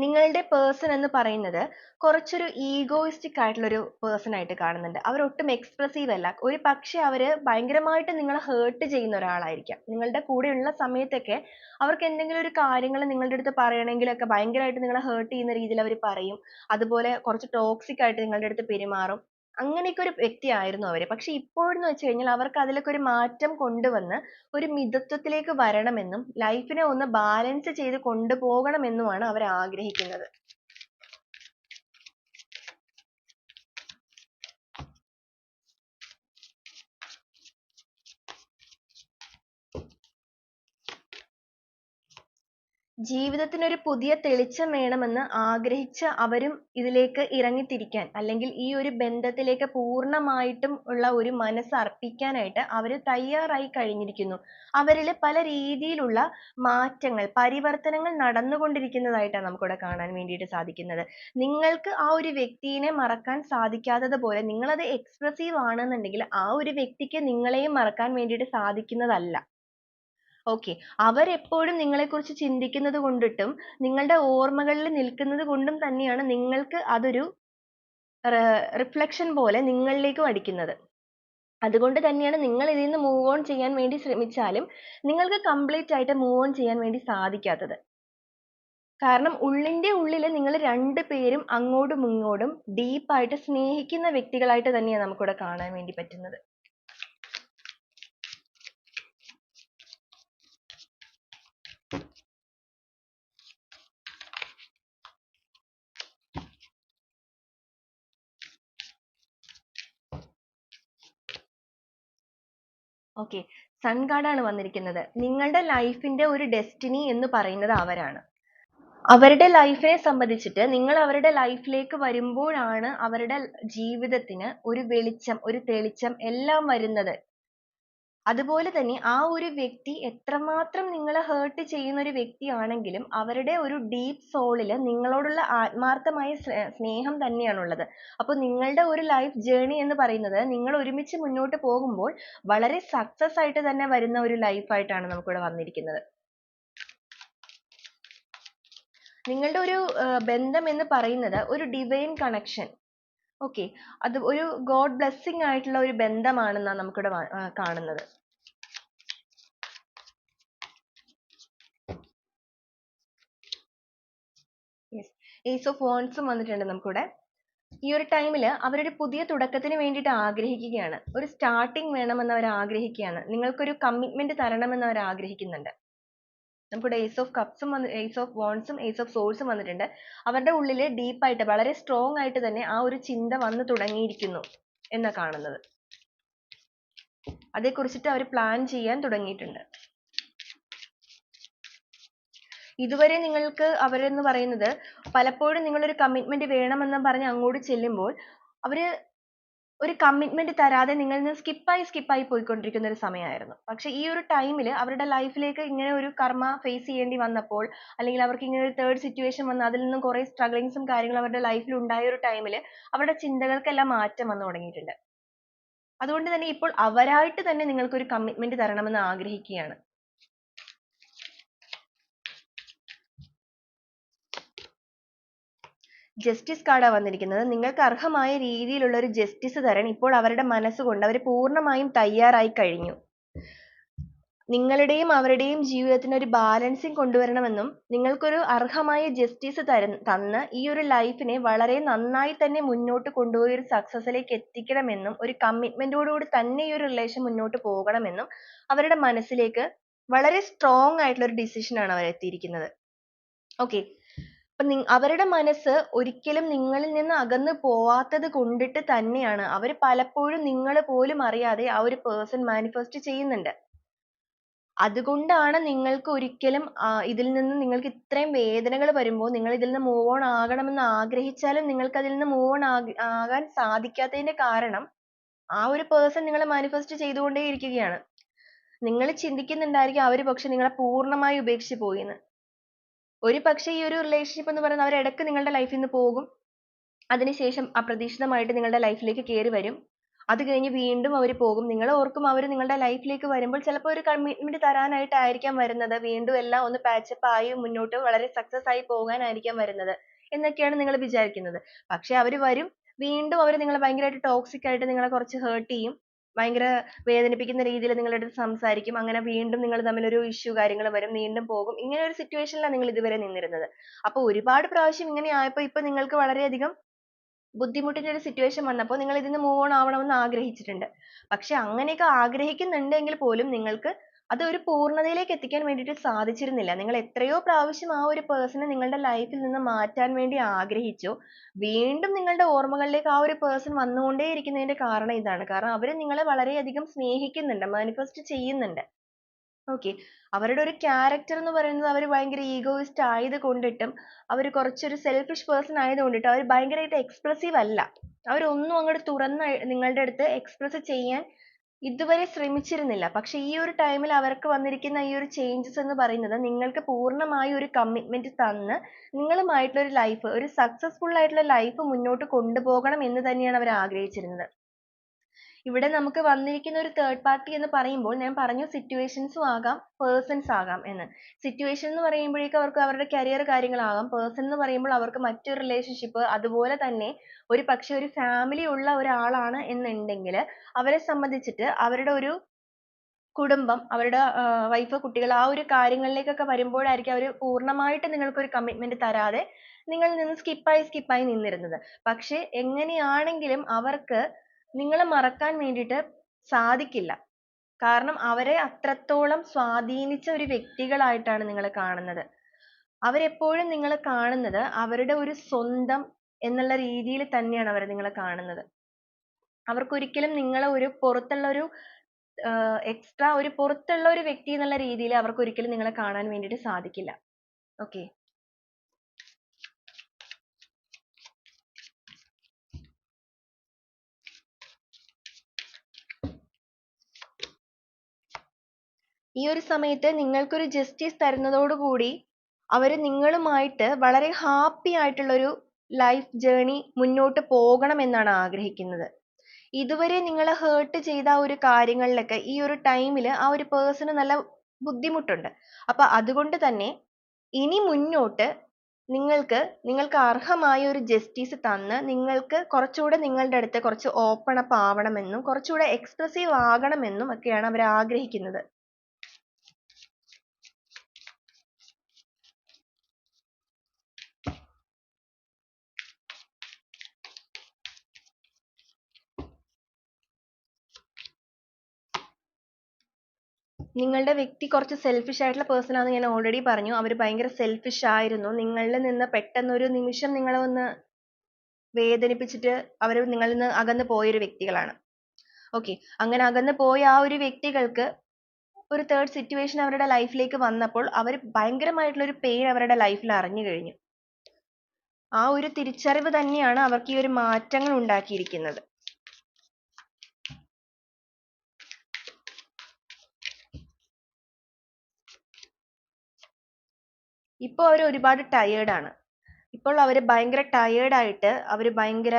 നിങ്ങളുടെ പേഴ്സൺ എന്ന് പറയുന്നത് കുറച്ചൊരു ഈഗോയിസ്റ്റിക് ആയിട്ടുള്ള ഒരു പേഴ്സൺ ആയിട്ട് കാണുന്നുണ്ട്. അവർ ഒട്ടും എക്സ്പ്രസീവ് അല്ല. ഒരു പക്ഷെ അവര് ഭയങ്കരമായിട്ട് നിങ്ങളെ ഹേർട്ട് ചെയ്യുന്ന ഒരാളായിരിക്കാം. നിങ്ങളുടെ കൂടെയുള്ള സമയത്തൊക്കെ അവർക്ക് എന്തെങ്കിലും ഒരു കാര്യങ്ങൾ നിങ്ങളുടെ അടുത്ത് പറയണമെങ്കിലൊക്കെ ഭയങ്കരമായിട്ട് നിങ്ങളെ ഹേർട്ട് ചെയ്യുന്ന രീതിയിൽ അവർ പറയും. അതുപോലെ കുറച്ച് ടോക്സിക് ആയിട്ട് നിങ്ങളുടെ അടുത്ത് പെരുമാറും. അങ്ങനെയൊക്കെ ഒരു വ്യക്തിയായിരുന്നു അവര്. പക്ഷെ ഇപ്പോഴെന്ന് വെച്ച് കഴിഞ്ഞാൽ അവർക്ക് അതിലൊക്കെ ഒരു മാറ്റം കൊണ്ടുവന്ന് ഒരു മിതത്വത്തിലേക്ക് വരണമെന്നും ലൈഫിനെ ഒന്ന് ബാലൻസ് ചെയ്ത് കൊണ്ടുപോകണമെന്നുമാണ് അവർ ആഗ്രഹിക്കുന്നത്. ജീവിതത്തിന് ഒരു പുതിയ തെളിച്ചം വേണമെന്ന് ആഗ്രഹിച്ച അവരും ഇതിലേക്ക് ഇറങ്ങിത്തിരിക്കാൻ, അല്ലെങ്കിൽ ഈ ഒരു ബന്ധത്തിലേക്ക് പൂർണ്ണമായിട്ടും ഉള്ള ഒരു മനസ്സ് അർപ്പിക്കാനായിട്ട് അവർ തയ്യാറായി കഴിഞ്ഞിരിക്കുന്നു. അവരിൽ പല രീതിയിലുള്ള മാറ്റങ്ങൾ, പരിവർത്തനങ്ങൾ നടന്നുകൊണ്ടിരിക്കുന്നതായിട്ടാണ് നമുക്കിവിടെ കാണാൻ വേണ്ടിയിട്ട് സാധിക്കുന്നത്. നിങ്ങൾക്ക് ആ ഒരു വ്യക്തിയെ മറക്കാൻ സാധിക്കാത്തത് പോലെ നിങ്ങളത് എക്സ്പ്രസീവ് ആണെന്നുണ്ടെങ്കിൽ ആ ഒരു വ്യക്തിക്ക് നിങ്ങളെയും മറക്കാൻ വേണ്ടിയിട്ട് സാധിക്കുന്നതല്ല. ഓക്കെ, അവരെപ്പോഴും നിങ്ങളെക്കുറിച്ച് ചിന്തിക്കുന്നത് കൊണ്ടിട്ടും നിങ്ങളുടെ ഓർമ്മകളിൽ നിൽക്കുന്നത് കൊണ്ടും തന്നെയാണ് നിങ്ങൾക്ക് അതൊരു റിഫ്ലക്ഷൻ പോലെ നിങ്ങളിലേക്കും അടിക്കുന്നത്. അതുകൊണ്ട് തന്നെയാണ് നിങ്ങൾ ഇതിൽ നിന്ന് മൂവ് ഓൺ ചെയ്യാൻ വേണ്ടി ശ്രമിച്ചാലും നിങ്ങൾക്ക് കംപ്ലീറ്റ് ആയിട്ട് മൂവ് ഓൺ ചെയ്യാൻ വേണ്ടി സാധിക്കാത്തത്. കാരണം ഉള്ളിന്റെ ഉള്ളിൽ നിങ്ങൾ രണ്ടുപേരും അങ്ങോട്ടും ഇങ്ങോട്ടും ഡീപ്പായിട്ട് സ്നേഹിക്കുന്ന വ്യക്തികളായിട്ട് തന്നെയാണ് നമുക്കിവിടെ കാണാൻ വേണ്ടി പറ്റുന്നത്. ഓക്കെ, സൺ കാർഡാണ് വന്നിരിക്കുന്നത്. നിങ്ങളുടെ ലൈഫിന്റെ ഒരു ഡെസ്റ്റിനി എന്ന് പറയുന്നത് അവരാണ്. അവരുടെ ലൈഫിനെ സംബന്ധിച്ചിട്ട് നിങ്ങൾ അവരുടെ ലൈഫിലേക്ക് വരുമ്പോഴാണ് അവരുടെ ജീവിതത്തിന് ഒരു വെളിച്ചം, ഒരു തെളിച്ചം എല്ലാം വരുന്നത്. അതുപോലെ തന്നെ ആ ഒരു വ്യക്തി എത്രമാത്രം നിങ്ങളെ ഹേർട്ട് ചെയ്യുന്ന ഒരു വ്യക്തിയാണെങ്കിലും അവരുടെ ഒരു ഡീപ്പ് സോളിൽ നിങ്ങളോടുള്ള ആത്മാർത്ഥമായ സ്നേഹം തന്നെയാണുള്ളത്. അപ്പോൾ നിങ്ങളുടെ ഒരു ലൈഫ് ജേർണി എന്ന് പറയുന്നത് നിങ്ങൾ ഒരുമിച്ച് മുന്നോട്ട് പോകുമ്പോൾ വളരെ സക്സസ് ആയിട്ട് തന്നെ വരുന്ന ഒരു ലൈഫായിട്ടാണ് നമുക്കിവിടെ വന്നിരിക്കുന്നത്. നിങ്ങളുടെ ഒരു ബന്ധം എന്ന് പറയുന്നത് ഒരു ഡിവൈൻ കണക്ഷൻ, ഓക്കെ, അത് ഒരു ഗോഡ് ബ്ലെസ്സിങ് ആയിട്ടുള്ള ഒരു ബന്ധമാണെന്നാണ് നമുക്കിവിടെ കാണുന്നത്. ഏസ് ഓഫ് വാൻഡ്സും വന്നിട്ടുണ്ട് നമുക്കിവിടെ. ഈ ഒരു ടൈമിൽ അവരൊരു പുതിയ തുടക്കത്തിന് വേണ്ടിയിട്ട് ആഗ്രഹിക്കുകയാണ്. ഒരു സ്റ്റാർട്ടിങ് വേണമെന്ന് അവർ ആഗ്രഹിക്കുകയാണ്. നിങ്ങൾക്കൊരു കമ്മിറ്റ്മെന്റ് തരണമെന്ന് അവർ ആഗ്രഹിക്കുന്നുണ്ട്. നമുക്കിവിടെ ഏസ് ഓഫ് കപ്സും ഏസ് ഓഫ് വാൻഡ്സും ഏസ് ഓഫ് സോൾസും വന്നിട്ടുണ്ട്. അവരുടെ ഉള്ളിൽ ഡീപ്പായിട്ട് വളരെ സ്ട്രോങ് ആയിട്ട് തന്നെ ആ ഒരു ചിന്ത വന്നു തുടങ്ങിയിരിക്കുന്നു എന്നാ കാണുന്നത്. അതേക്കുറിച്ചിട്ട് അവർ പ്ലാൻ ചെയ്യാൻ തുടങ്ങിയിട്ടുണ്ട്. ഇതുവരെ നിങ്ങൾക്ക് അവരെന്ന് പറയുന്നത് പലപ്പോഴും നിങ്ങളൊരു കമ്മിറ്റ്മെന്റ് വേണമെന്ന് പറഞ്ഞ് അങ്ങോട്ട് ചെല്ലുമ്പോൾ അവര് ഒരു കമ്മിറ്റ്മെന്റ് തരാതെ നിങ്ങളിൽ നിന്ന് സ്കിപ്പായി പോയിക്കൊണ്ടിരിക്കുന്ന ഒരു സമയമായിരുന്നു. പക്ഷെ ഈ ഒരു ടൈമിൽ അവരുടെ ലൈഫിലേക്ക് ഇങ്ങനെ ഒരു കർമ്മ ഫേസ് ചെയ്യേണ്ടി വന്നപ്പോൾ, അല്ലെങ്കിൽ അവർക്ക് ഇങ്ങനെ ഒരു തേർഡ് സിറ്റുവേഷൻ വന്ന് അതിൽ നിന്നും കുറെ സ്ട്രഗ്ലിങ്സും കാര്യങ്ങളും അവരുടെ ലൈഫിൽ ഉണ്ടായ ഒരു ടൈമിൽ അവരുടെ ചിന്തകൾക്കെല്ലാം മാറ്റം വന്നു തുടങ്ങിയിട്ടുണ്ട്. അതുകൊണ്ട് തന്നെ ഇപ്പോൾ അവരായിട്ട് തന്നെ നിങ്ങൾക്ക് ഒരു കമ്മിറ്റ്മെന്റ് തരണമെന്ന് ആഗ്രഹിക്കുകയാണ്. ജസ്റ്റിസ് കാർഡാ വന്നിരിക്കുന്നത്. നിങ്ങൾക്ക് അർഹമായ രീതിയിലുള്ള ഒരു ജസ്റ്റിസ് തരാൻ ഇപ്പോൾ അവരുടെ മനസ്സുകൊണ്ട് അവർ പൂർണ്ണമായും തയ്യാറായി കഴിഞ്ഞു. നിങ്ങളുടെയും അവരുടെയും ജീവിതത്തിന് ഒരു ബാലൻസിങ് കൊണ്ടുവരണമെന്നും നിങ്ങൾക്കൊരു അർഹമായ ജസ്റ്റിസ് തന്ന് ഈ ഒരു ലൈഫിനെ വളരെ നന്നായി തന്നെ മുന്നോട്ട് കൊണ്ടുപോയി ഒരു സക്സസിലേക്ക് എത്തിക്കണമെന്നും ഒരു കമ്മിറ്റ്മെന്റോടുകൂടി തന്നെ ഈ ഒരു റിലേഷൻ മുന്നോട്ട് പോകണമെന്നും അവരുടെ മനസ്സിലേക്ക് വളരെ സ്ട്രോങ് ആയിട്ടുള്ള ഒരു ഡിസിഷനാണ് അവർ എത്തിയിരിക്കുന്നത്. ഓക്കെ, അപ്പൊ അവരുടെ മനസ്സ് ഒരിക്കലും നിങ്ങളിൽ നിന്ന് അകന്നു പോവാത്തത് കൊണ്ടിട്ട് തന്നെയാണ് അവർ പലപ്പോഴും നിങ്ങൾ പോലും അറിയാതെ ആ ഒരു പേഴ്സൺ മാനിഫെസ്റ്റ് ചെയ്യുന്നുണ്ട്. അതുകൊണ്ടാണ് നിങ്ങൾക്ക് ഒരിക്കലും ഇതിൽ നിന്ന് നിങ്ങൾക്ക് ഇത്രയും വേദനകൾ വരുമ്പോൾ നിങ്ങൾ ഇതിൽ നിന്ന് മൂവ് ഓൺ ആകണമെന്ന് ആഗ്രഹിച്ചാലും നിങ്ങൾക്ക് അതിൽ നിന്ന് മൂവ് ഓൺ ആകാൻ സാധിക്കാത്തതിന്റെ കാരണം ആ ഒരു പേഴ്സൺ നിങ്ങളെ മാനിഫെസ്റ്റ് ചെയ്തുകൊണ്ടേ ഇരിക്കുകയാണ്. നിങ്ങൾ ചിന്തിക്കുന്നുണ്ടായിരിക്കും അവർ പക്ഷെ നിങ്ങളെ പൂർണ്ണമായി ഉപേക്ഷിച്ച് പോയിന്ന്. ഒരു പക്ഷേ ഈ ഒരു റിലേഷൻഷിപ്പ് എന്ന് പറയുന്നത് അവർ ഇടയ്ക്ക് നിങ്ങളുടെ ലൈഫിൽ നിന്ന് പോകും, അതിനുശേഷം അപ്രതീക്ഷിതമായിട്ട് നിങ്ങളുടെ ലൈഫിലേക്ക് കയറി വരും, അത് കഴിഞ്ഞ് വീണ്ടും അവർ പോകും. നിങ്ങൾ ഓർക്കും അവർ നിങ്ങളുടെ ലൈഫിലേക്ക് വരുമ്പോൾ ചിലപ്പോൾ ഒരു കമ്മിറ്റ്മെന്റ് തരാനായിട്ടായിരിക്കാം വരുന്നത്, വീണ്ടും എല്ലാം ഒന്ന് പാച്ചപ്പ് ആയി മുന്നോട്ട് വളരെ സക്സസ് ആയി പോകാനായിരിക്കാം വരുന്നത് എന്നൊക്കെയാണ് നിങ്ങൾ വിചാരിക്കുന്നത്. പക്ഷെ അവർ വരും, വീണ്ടും അവർ നിങ്ങളെ ഭയങ്കരമായിട്ട് ടോക്സിക് ആയിട്ട് നിങ്ങളെ കുറച്ച് ഹേർട്ട് ചെയ്യും, ഭയങ്കര വേദനിപ്പിക്കുന്ന രീതിയിൽ നിങ്ങളുടെ അടുത്ത് സംസാരിക്കും. അങ്ങനെ വീണ്ടും നിങ്ങൾ തമ്മിൽ ഒരു ഇഷ്യൂ കാര്യങ്ങൾ വരും, വീണ്ടും പോകും. ഇങ്ങനെ ഒരു സിറ്റുവേഷനിലാണ് നിങ്ങൾ ഇതുവരെ നിന്നിരുന്നത്. അപ്പോൾ ഒരുപാട് പ്രാവശ്യം ഇങ്ങനെ ആയപ്പോൾ ഇപ്പൊ നിങ്ങൾക്ക് വളരെയധികം ബുദ്ധിമുട്ടിന്റെ ഒരു സിറ്റുവേഷൻ വന്നപ്പോൾ നിങ്ങൾ ഇതിൽ നിന്ന് മൂവ് ഓൺ ആവണമെന്ന് ആഗ്രഹിച്ചിട്ടുണ്ട്. പക്ഷെ അങ്ങനെയൊക്കെ ആഗ്രഹിക്കുന്നുണ്ടെങ്കിൽ പോലും നിങ്ങൾക്ക് അത് ഒരു പൂർണ്ണതയിലേക്ക് എത്തിക്കാൻ വേണ്ടിയിട്ട് സാധിച്ചിരുന്നില്ല. നിങ്ങൾ എത്രയോ പ്രാവശ്യം ആ ഒരു പേഴ്സണെ നിങ്ങളുടെ ലൈഫിൽ നിന്ന് മാറ്റാൻ വേണ്ടി ആഗ്രഹിച്ചു, വീണ്ടും നിങ്ങളുടെ ഓർമ്മകളിലേക്ക് ആ ഒരു പേഴ്സൺ വന്നുകൊണ്ടേയിരിക്കുന്നതിന്റെ കാരണം ഇതാണ്. കാരണം അവർ നിങ്ങളെ വളരെയധികം സ്നേഹിക്കുന്നുണ്ട്, മാനിഫെസ്റ്റ് ചെയ്യുന്നുണ്ട്. ഓക്കെ, അവരുടെ ഒരു ക്യാരക്ടർ എന്ന് പറയുന്നത് അവർ ഭയങ്കര ഈഗോയിസ്റ്റ് ആയത് കൊണ്ടിട്ടും അവർ കുറച്ചൊരു സെൽഫിഷ് പേഴ്സൺ ആയത് കൊണ്ടിട്ടും അവർ ഭയങ്കരമായിട്ട് എക്സ്പ്രസീവ് അല്ല. അവരൊന്നും അങ്ങോട്ട് തുറന്ന് നിങ്ങളുടെ അടുത്ത് എക്സ്പ്രസ് ചെയ്യാൻ ഇതുവരെ ശ്രമിച്ചിരുന്നില്ല. പക്ഷെ ഈ ഒരു ടൈമിൽ അവർക്ക് വന്നിരിക്കുന്ന ഈ ഒരു ചേഞ്ചസ് എന്ന് പറയുന്നത് നിങ്ങൾക്ക് പൂർണ്ണമായി ഒരു കമ്മിറ്റ്മെന്റ് തന്ന് നിങ്ങളുമായിട്ടുള്ള ഒരു ലൈഫ്, ഒരു സക്സസ്ഫുൾ ആയിട്ടുള്ള ലൈഫ് മുന്നോട്ട് കൊണ്ടുപോകണം എന്ന് തന്നെയാണ് അവർ ആഗ്രഹിച്ചിരുന്നത്. ഇവിടെ നമുക്ക് വന്നിരിക്കുന്ന ഒരു തേർഡ് പാർട്ടി എന്ന് പറയുമ്പോൾ ഞാൻ പറഞ്ഞു സിറ്റുവേഷൻസും ആകാം പേഴ്സൺസ് ആകാം എന്ന്. സിറ്റുവേഷൻ എന്ന് പറയുമ്പോഴേക്കും അവർക്ക് അവരുടെ കരിയർ കാര്യങ്ങളാകാം. പേഴ്സൺ എന്ന് പറയുമ്പോൾ അവർക്ക് മറ്റൊരു റിലേഷൻഷിപ്പ്, അതുപോലെ തന്നെ ഒരു പക്ഷെ ഒരു ഫാമിലി ഉള്ള ഒരാളാണ് എന്നുണ്ടെങ്കിൽ അവരെ സംബന്ധിച്ചിട്ട് അവരുടെ ഒരു കുടുംബം, അവരുടെ വൈഫ്, കുട്ടികൾ, ആ ഒരു കാര്യങ്ങളിലേക്കൊക്കെ വരുമ്പോഴായിരിക്കും അവർ പൂർണ്ണമായിട്ട് നിങ്ങൾക്കൊരു കമ്മിറ്റ്മെന്റ് തരാതെ നിങ്ങളിൽ നിന്ന് സ്കിപ്പായി നിന്നിരുന്നത്. പക്ഷെ എങ്ങനെയാണെങ്കിലും അവർക്ക് നിങ്ങളെ മറക്കാൻ വേണ്ടിയിട്ട് സാധിക്കില്ല. കാരണം അവരെ അത്രത്തോളം സ്വാധീനിച്ച ഒരു വ്യക്തികളായിട്ടാണ് നിങ്ങളെ കാണുന്നത്. അവരെപ്പോഴും നിങ്ങളെ കാണുന്നത് അവരുടെ ഒരു സ്വന്തം എന്നുള്ള രീതിയിൽ തന്നെയാണ് അവർ നിങ്ങളെ കാണുന്നത്. അവർക്കൊരിക്കലും നിങ്ങളെ ഒരു പുറത്തുള്ള ഒരു എക്സ്ട്രാ ഒരു പുറത്തുള്ള ഒരു വ്യക്തി എന്നുള്ള രീതിയിൽ അവർക്ക് ഒരിക്കലും നിങ്ങളെ കാണാൻ വേണ്ടിയിട്ട് സാധിക്കില്ല. ഓക്കെ. ഈ ഒരു സമയത്ത് നിങ്ങൾക്കൊരു ജസ്റ്റിസ് തരുന്നതോടുകൂടി അവർ നിങ്ങളുമായിട്ട് വളരെ ഹാപ്പി ആയിട്ടുള്ളൊരു ലൈഫ് ജേർണി മുന്നോട്ട് പോകണമെന്നാണ് ആഗ്രഹിക്കുന്നത്. ഇതുവരെ നിങ്ങളെ ഹേർട്ട് ചെയ്ത ആ ഒരു കാര്യങ്ങളിലൊക്കെ ഈ ഒരു ടൈമിൽ ആ ഒരു പേഴ്സണ് നല്ല ബുദ്ധിമുട്ടുണ്ട്. അപ്പൊ അതുകൊണ്ട് തന്നെ ഇനി മുന്നോട്ട് നിങ്ങൾക്ക് അർഹമായ ഒരു ജസ്റ്റിസ് തന്ന് നിങ്ങൾക്ക് കുറച്ചുകൂടെ നിങ്ങളുടെ അടുത്ത് കുറച്ച് ഓപ്പൺ അപ്പ് ആവണമെന്നും കുറച്ചുകൂടെ എക്സ്പ്രസീവ് ആകണമെന്നും ഒക്കെയാണ് അവർ ആഗ്രഹിക്കുന്നത്. നിങ്ങളുടെ വ്യക്തി കുറച്ച് സെൽഫിഷ് ആയിട്ടുള്ള പേഴ്സൺ ആണെന്ന് ഞാൻ ഓൾറെഡി പറഞ്ഞു. അവർ ഭയങ്കര സെൽഫിഷ് ആയിരുന്നു. നിങ്ങളിൽ നിന്ന് പെട്ടെന്ന് ഒരു നിമിഷം നിങ്ങളെ ഒന്ന് വേദനിപ്പിച്ചിട്ട് അവർ നിങ്ങളിൽ നിന്ന് അകന്നു പോയൊരു വ്യക്തികളാണ്. ഓക്കെ. അങ്ങനെ അകന്നു പോയ ആ ഒരു വ്യക്തികൾക്ക് ഒരു തേർഡ് സിറ്റുവേഷൻ അവരുടെ ലൈഫിലേക്ക് വന്നപ്പോൾ അവർ ഭയങ്കരമായിട്ടുള്ള ഒരു പെയിൻ അവരുടെ ലൈഫിൽ അറിഞ്ഞു കഴിഞ്ഞു. ആ ഒരു തിരിച്ചറിവ് തന്നെയാണ് അവർക്ക് ഈ ഒരു മാറ്റങ്ങൾ ഉണ്ടാക്കിയിരിക്കുന്നത്. ഇപ്പോൾ അവർ ഒരുപാട് ടയേർഡ് ആണ്. ഇപ്പോൾ അവർ ഭയങ്കര ടയേർഡ് ആയിട്ട് അവർ ഭയങ്കര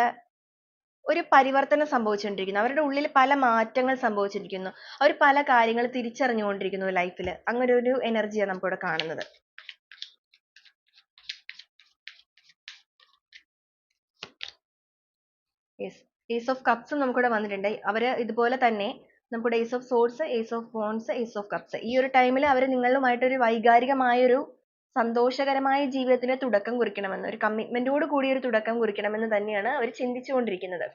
ഒരു പരിവർത്തനം സംഭവിച്ചുകൊണ്ടിരിക്കുന്നു. അവരുടെ ഉള്ളിൽ പല മാറ്റങ്ങൾ സംഭവിച്ചിരിക്കുന്നു. അവർ പല കാര്യങ്ങൾ തിരിച്ചറിഞ്ഞുകൊണ്ടിരിക്കുന്നു ലൈഫിൽ. അങ്ങനെ ഒരു എനർജിയാണ് നമുക്കിവിടെ കാണുന്നത്. യെസ്, ഏസ് ഓഫ് കപ്സും നമുക്കിവിടെ വന്നിട്ടുണ്ട്. അവര് ഇതുപോലെ തന്നെ നമുക്കിവിടെ ace of swords, ace of wands, ace of cups. ഈ ഒരു ടൈമിൽ അവർ നിങ്ങളുമായിട്ടൊരു വൈകാരികമായൊരു സന്തോഷകരമായ ജീവിതത്തിന് തുടക്കം കുറിക്കണമെന്ന്, ഒരു കമ്മിറ്റ്മെന്റോട് കൂടി ഒരു തുടക്കം കുറിക്കണമെന്ന് തന്നെയാണ് അവർ ചിന്തിച്ചുകൊണ്ടിരിക്കുന്നത്.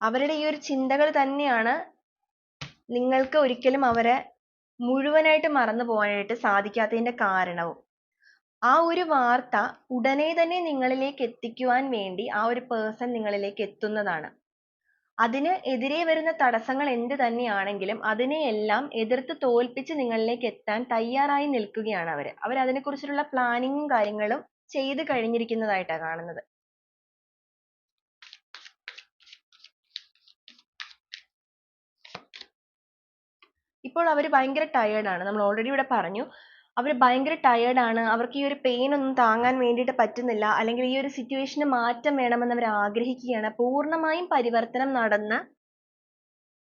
അവരുടെ ഈ ഒരു ചിന്തകൾ തന്നെയാണ് നിങ്ങൾക്ക് ഒരിക്കലും അവരെ മുഴുവനായിട്ട് മറന്നു പോകാനായിട്ട് സാധിക്കാത്തതിന്റെ കാരണവും. ആ ഒരു വാർത്ത ഉടനെ തന്നെ നിങ്ങളിലേക്ക് എത്തിക്കുവാൻ വേണ്ടി ആ ഒരു പേഴ്സൺ നിങ്ങളിലേക്ക് എത്തുന്നതാണ്. അതിന് എതിരെ വരുന്ന തടസ്സങ്ങൾ എന്ത് തന്നെയാണെങ്കിലും അതിനെയെല്ലാം എതിർത്ത് തോൽപ്പിച്ച് നിങ്ങളിലേക്ക് എത്താൻ തയ്യാറായി നിൽക്കുകയാണ് അവര്. അവരതിനെക്കുറിച്ചുള്ള പ്ലാനിങ്ങും കാര്യങ്ങളും ചെയ്ത് കഴിഞ്ഞിരിക്കുന്നതായിട്ടാണ് കാണുന്നത്. ഇപ്പോൾ അവർ ഭയങ്കര ടയേർഡ് ആണ്. നമ്മൾ ഓൾറെഡി ഇവിടെ പറഞ്ഞു. അവർ ഭയങ്കര ടയേർഡ് ആണ്. അവർക്ക് ഈ ഒരു പെയിൻ ഒന്നും താങ്ങാൻ വേണ്ടിയിട്ട് പറ്റുന്നില്ല. അല്ലെങ്കിൽ ഈ ഒരു സിറ്റുവേഷന് മാറ്റം വേണമെന്ന് അവർ ആഗ്രഹിക്കുകയാണ്. പൂർണ്ണമായും പരിവർത്തനം നടന്ന്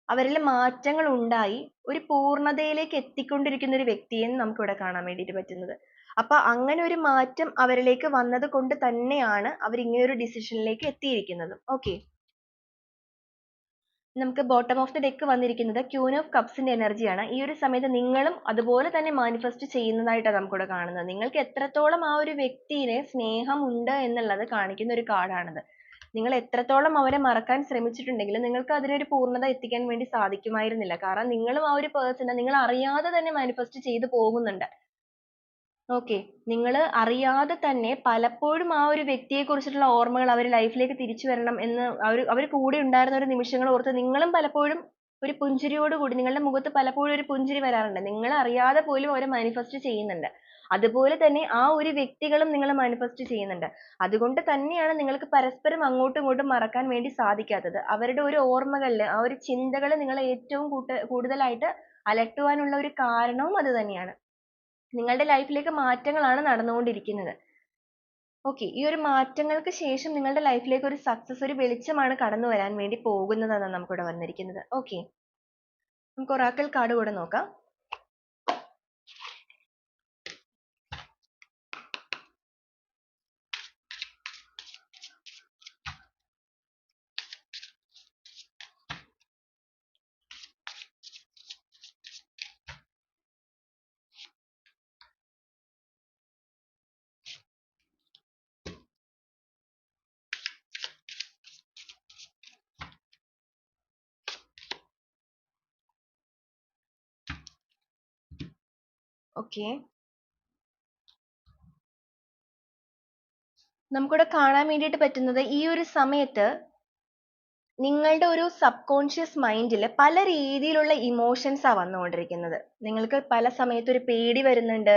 അവരിൽ മാറ്റങ്ങൾ ഉണ്ടായി ഒരു പൂർണ്ണതയിലേക്ക് എത്തിക്കൊണ്ടിരിക്കുന്ന ഒരു വ്യക്തിയെന്ന് നമുക്കിവിടെ കാണാൻ വേണ്ടിയിട്ട് പറ്റുന്നത്. അപ്പൊ അങ്ങനെ ഒരു മാറ്റം അവരിലേക്ക് വന്നത് കൊണ്ട് തന്നെയാണ് അവർ ഇങ്ങനെ ഒരു ഡിസിഷനിലേക്ക് എത്തിയിരിക്കുന്നതും. ഓക്കെ. നമുക്ക് ബോട്ടം ഓഫ് ദി ഡെക്ക് വന്നിരിക്കുന്നത് ക്യൂൻ ഓഫ് കപ്സിന്റെ എനർജിയാണ്. ഈ ഒരു സമയത്ത് നിങ്ങളും അതുപോലെ തന്നെ മാനിഫെസ്റ്റ് ചെയ്യുന്നതായിട്ടാണ് നമുക്കിവിടെ കാണുന്നത്. നിങ്ങൾക്ക് എത്രത്തോളം ആ ഒരു വ്യക്തിയെ സ്നേഹം ഉണ്ട് എന്നുള്ളത് കാണിക്കുന്ന ഒരു കാർഡാണിത്. നിങ്ങൾ എത്രത്തോളം അവരെ മറക്കാൻ ശ്രമിച്ചിട്ടുണ്ടെങ്കിലും നിങ്ങൾക്ക് അതിനൊരു പൂർണ്ണത എത്തിക്കാൻ വേണ്ടി സാധിക്കുമായിരുന്നില്ല. കാരണം നിങ്ങളും ആ ഒരു പേഴ്സണെ നിങ്ങൾ അറിയാതെ തന്നെ മാനിഫെസ്റ്റ് ചെയ്തു പോകുന്നുണ്ട്. ഓക്കെ. നിങ്ങൾ അറിയാതെ തന്നെ പലപ്പോഴും ആ ഒരു വ്യക്തിയെ കുറിച്ചിട്ടുള്ള ഓർമ്മകൾ അവരുടെ ലൈഫിലേക്ക് തിരിച്ചു വരണം എന്ന് അവർ കൂടെ ഉണ്ടായിരുന്ന ഒരു നിമിഷങ്ങൾ ഓർത്ത് നിങ്ങളും പലപ്പോഴും ഒരു പുഞ്ചിരിയോട് കൂടി നിങ്ങളുടെ മുഖത്ത് പലപ്പോഴും ഒരു പുഞ്ചിരി വരാറുണ്ട്. നിങ്ങൾ അറിയാതെ പോലും അവരെ മാനിഫെസ്റ്റ് ചെയ്യുന്നുണ്ട്. അതുപോലെ തന്നെ ആ ഒരു വ്യക്തികളും നിങ്ങൾ മാനിഫെസ്റ്റ് ചെയ്യുന്നുണ്ട്. അതുകൊണ്ട് തന്നെയാണ് നിങ്ങൾക്ക് പരസ്പരം അങ്ങോട്ടും ഇങ്ങോട്ടും മറക്കാൻ വേണ്ടി സാധിക്കാത്തത്. അവരുടെ ഒരു ഓർമ്മകളിൽ ആ ഒരു ചിന്തകൾ നിങ്ങളെ ഏറ്റവും കൂടുതലായിട്ട് അലട്ടുവാനുള്ള ഒരു കാരണവും അത് തന്നെയാണ്. നിങ്ങളുടെ ലൈഫിലേക്ക് മാറ്റങ്ങളാണ് നടന്നുകൊണ്ടിരിക്കുന്നത്. ഓക്കെ, ഈ ഒരു മാറ്റങ്ങൾക്ക് ശേഷം നിങ്ങളുടെ ലൈഫിലേക്ക് ഒരു സക്സസ്, ഒരു വെളിച്ചമാണ് കടന്നു വരാൻ വേണ്ടി പോകുന്നതെന്നാണ് നമുക്കിവിടെ വന്നിരിക്കുന്നത്. ഓക്കെ, നമുക്ക് ഒറാക്കൽ കാർഡ് കൂടെ നോക്കാം. ഓക്കെ, നമുക്കിവിടെ കാണാൻ വേണ്ടിയിട്ട് പറ്റുന്നത് ഈ ഒരു സമയത്ത് നിങ്ങളുടെ ഒരു സബ് കോൺഷ്യസ് മൈൻഡിൽ പല രീതിയിലുള്ള ഇമോഷൻസാ വന്നുകൊണ്ടിരിക്കുന്നത്. നിങ്ങൾക്ക് പല സമയത്ത് ഒരു പേടി വരുന്നുണ്ട്.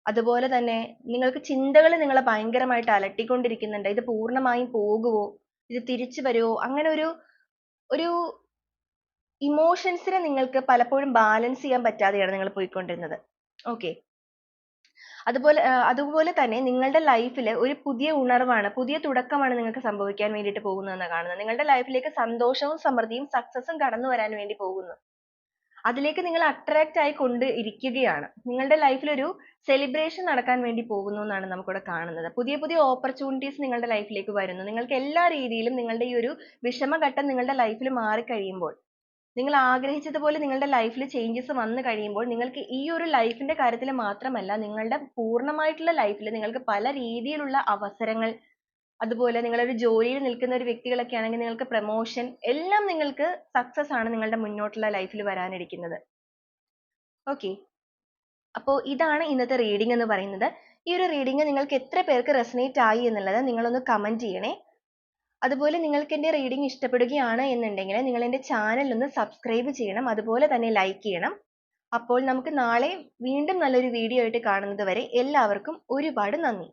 അതുപോലെ തന്നെ നിങ്ങൾക്ക് ചിന്തകൾ നിങ്ങളെ ഭയങ്കരമായിട്ട് അലട്ടിക്കൊണ്ടിരിക്കുന്നുണ്ട്. ഇത് പൂർണ്ണമായും പോകുവോ, ഇത് തിരിച്ചു വരുവോ, അങ്ങനെ ഒരു ഒരു ഇമോഷൻസിനെ നിങ്ങൾക്ക് പലപ്പോഴും ബാലൻസ് ചെയ്യാൻ പറ്റാതെയാണ് നിങ്ങൾ പോയിക്കൊണ്ടിരുന്നത്. ഓക്കെ, അതുപോലെ തന്നെ നിങ്ങളുടെ ലൈഫിൽ ഒരു പുതിയ ഉണർവാണ്, പുതിയ തുടക്കമാണ് നിങ്ങൾക്ക് സംഭവിക്കാൻ വേണ്ടിയിട്ട് പോകുന്നതെന്ന് കാണുന്നത്. നിങ്ങളുടെ ലൈഫിലേക്ക് സന്തോഷവും സമൃദ്ധിയും സക്സസും കടന്നു വരാൻ വേണ്ടി പോകുന്നു. അതിലേക്ക് നിങ്ങൾ അട്രാക്റ്റ് ആയി കൊണ്ട് ഇരിക്കുകയാണ്. നിങ്ങളുടെ ലൈഫിൽ ഒരു സെലിബ്രേഷൻ നടക്കാൻ വേണ്ടി പോകുന്നു എന്നാണ് നമുക്കിവിടെ കാണുന്നത്. പുതിയ പുതിയ ഓപ്പർച്യൂണിറ്റീസ് നിങ്ങളുടെ ലൈഫിലേക്ക് വരുന്നു. നിങ്ങൾക്ക് എല്ലാ രീതിയിലും നിങ്ങളുടെ ഈ ഒരു വിഷമഘട്ടം നിങ്ങളുടെ ലൈഫിൽ മാറിക്കഴിയുമ്പോൾ, നിങ്ങൾ ആഗ്രഹിച്ചതുപോലെ നിങ്ങളുടെ ലൈഫിൽ ചേഞ്ചസ് വന്നു കഴിയുമ്പോൾ, നിങ്ങൾക്ക് ഈ ഒരു ലൈഫിന്റെ കാര്യത്തിൽ മാത്രമല്ല, നിങ്ങളുടെ പൂർണ്ണമായിട്ടുള്ള ലൈഫിൽ നിങ്ങൾക്ക് പല രീതിയിലുള്ള അവസരങ്ങൾ, അതുപോലെ നിങ്ങളൊരു ജോലിയിൽ നിൽക്കുന്ന ഒരു വ്യക്തികളൊക്കെ ആണെങ്കിൽ നിങ്ങൾക്ക് പ്രൊമോഷൻ, എല്ലാം നിങ്ങൾക്ക് സക്സസ് ആണ് നിങ്ങളുടെ മുന്നോട്ടുള്ള ലൈഫിൽ വരാനിരിക്കുന്നത്. ഓക്കെ, അപ്പോൾ ഇതാണ് ഇന്നത്തെ റീഡിംഗ് എന്ന് പറയുന്നത്. ഈ ഒരു റീഡിംഗ് നിങ്ങൾക്ക് എത്ര പേർക്ക് റെസനേറ്റ് ആയി എന്നുള്ളത് നിങ്ങളൊന്ന് കമന്റ് ചെയ്യണേ. അതുപോലെ നിങ്ങൾക്ക് എൻ്റെ റീഡിംഗ് ഇഷ്ടപ്പെടുകയാണ് എന്നുണ്ടെങ്കിൽ നിങ്ങൾ എൻ്റെ ചാനൽ ഒന്ന് സബ്സ്ക്രൈബ് ചെയ്യണം, അതുപോലെ തന്നെ ലൈക്ക് ചെയ്യണം. അപ്പോൾ നമുക്ക് നാളെ വീണ്ടും നല്ലൊരു വീഡിയോ ആയിട്ട് കാണുന്നത് വരെ എല്ലാവർക്കും ഒരുപാട് നന്ദി.